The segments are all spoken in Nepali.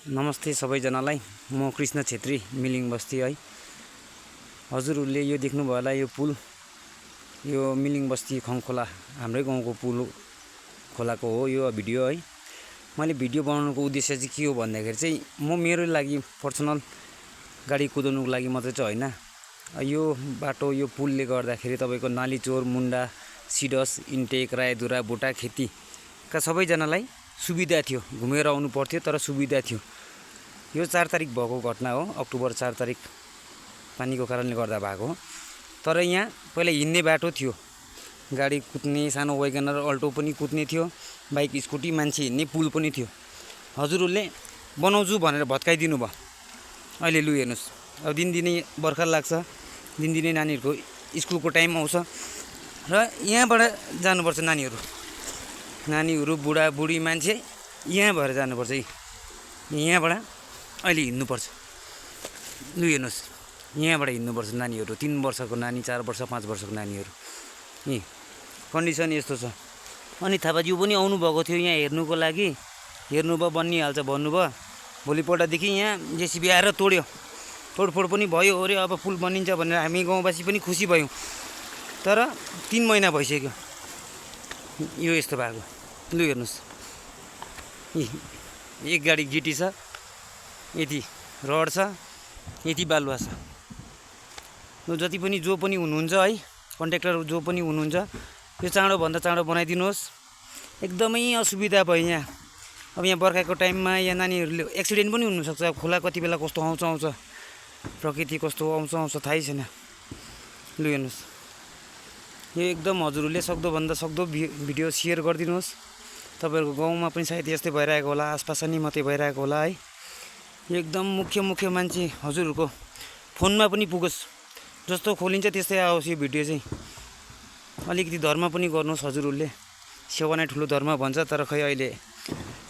नमस्ते सबैजनालाई। म कृष्ण छेत्री, मिलिङ बस्ती है। हजुरहरूले यो देख्नुभयो होला, यो पुल, यो मिलिङ बस्ती खङखोला हाम्रै गाउँको पुल खोलाको हो यो भिडियो है। मैले भिडियो बनाउनुको उद्देश्य चाहिँ के हो भन्दाखेरि चाहिँ म मेरो लागि पर्सनल गाडी कुदाउनुको लागि मात्रै चाहिँ होइन। यो बाटो, यो पुलले गर्दाखेरि तपाईँको नालीचोर, मुन्डा, सिडस, इन्टेक, रायधुरा, बुटा खेतीका सबैजनालाई सुविधा थियो। घुमेर आउनु पर्थ्यो तर सुविधा थियो। यो 4 तारिक भएको घटना हो, अक्टोबर 4 तारिक पानीको कारणले गर्दा भएको हो। तर यहाँ पहिला हिँड्ने बाटो थियो, गाडी कुद्ने, सानो वैगनर अल्टो पनि कुद्ने थियो, बाइक स्कुटी मान्छे हिँड्ने पुल पनि थियो। हजुरहरूले बनाउँछु भनेर भत्काइदिनु भयो। अहिले लु हेर्नुहोस्, अब दिनदिनै बर्खा लाग्छ, दिनदिनै नानीहरूको स्कुलको टाइम आउँछ र यहाँबाट जानुपर्छ। नानीहरू बुढाबुढी मान्छे यहाँ भएर जानुपर्छ। यहाँबाट अहिले हिँड्नुपर्छ। लु हेर्नुहोस्, यहाँबाट हिँड्नुपर्छ नानीहरू, 3 वर्षको नानी, 4 वर्ष, 5 वर्षको नानीहरू। यी कन्डिसन यस्तो छ। अनि थापाज्यू पनि आउनुभएको थियो यहाँ हेर्नुको लागि। हेर्नुभयो, बनिहाल्छ भन्नुभयो। भोलिपल्टदेखि यहाँ जेसिबी आएर तोड्यो, तोडफोड पनि भयो अरे। अब पुल बनिन्छ भनेर हामी गाउँवासी पनि खुसी भयौँ। तर 3 महिना भइसक्यो यो यस्तो भएको। लु हेर्नुहोस्, एक गाडी गिटी छ, यति रड छ, यति बालुवा छ। जो पनि हुनुहुन्छ है, कन्ट्र्याक्टर जो पनि हुनुहुन्छ, यो चाँडोभन्दा चाँडो बनाइदिनुहोस्। एकदमै असुविधा भयो यहाँ। अब यहाँ बर्खाको टाइममा यहाँ नानीहरूले एक्सिडेन्ट पनि हुनसक्छ। खोला कति बेला कस्तो आउँछ, प्रकृति कस्तो आउँछ थाहै छैन। लु हेर्नुहोस्, यो एकदम हजुरहरूले सक्दोभन्दा सक्दो भिडियो सेयर गरिदिनुहोस्। तपाईँहरूको गाउँमा पनि सायद यस्तै भइरहेको होला, आसपास नै मात्रै भइरहेको होला है। यो एकदम मुख्य मान्छे हजुरहरूको फोनमा पनि पुगोस्। जस्तो खोलिन्छ त्यस्तै आओस् यो भिडियो चाहिँ। अलिकति धर्म पनि गर्नुहोस् हजुरहरूले। सेवा नै ठुलो धर्म भन्छ, तर खै अहिले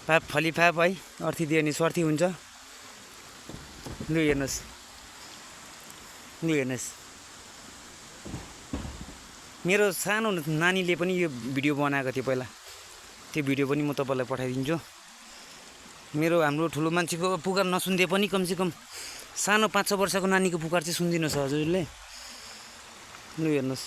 पाप फलिफाप है, अर्थी दिए नि स्वार्थी हुन्छ। लु हेर्नुहोस्, मेरो सानो नानीले पनि यो भिडियो बनाएको थियो पहिला। त्यो भिडियो पनि म तपाईँलाई पठाइदिन्छु। हाम्रो ठुलो मान्छेको पुकार नसुनिदिए पनि कमसेकम सानो 5-6 वर्षको नानीको पुकार चाहिँ सुनिदिनुहोस् हजुरले। लु हेर्नुहोस्।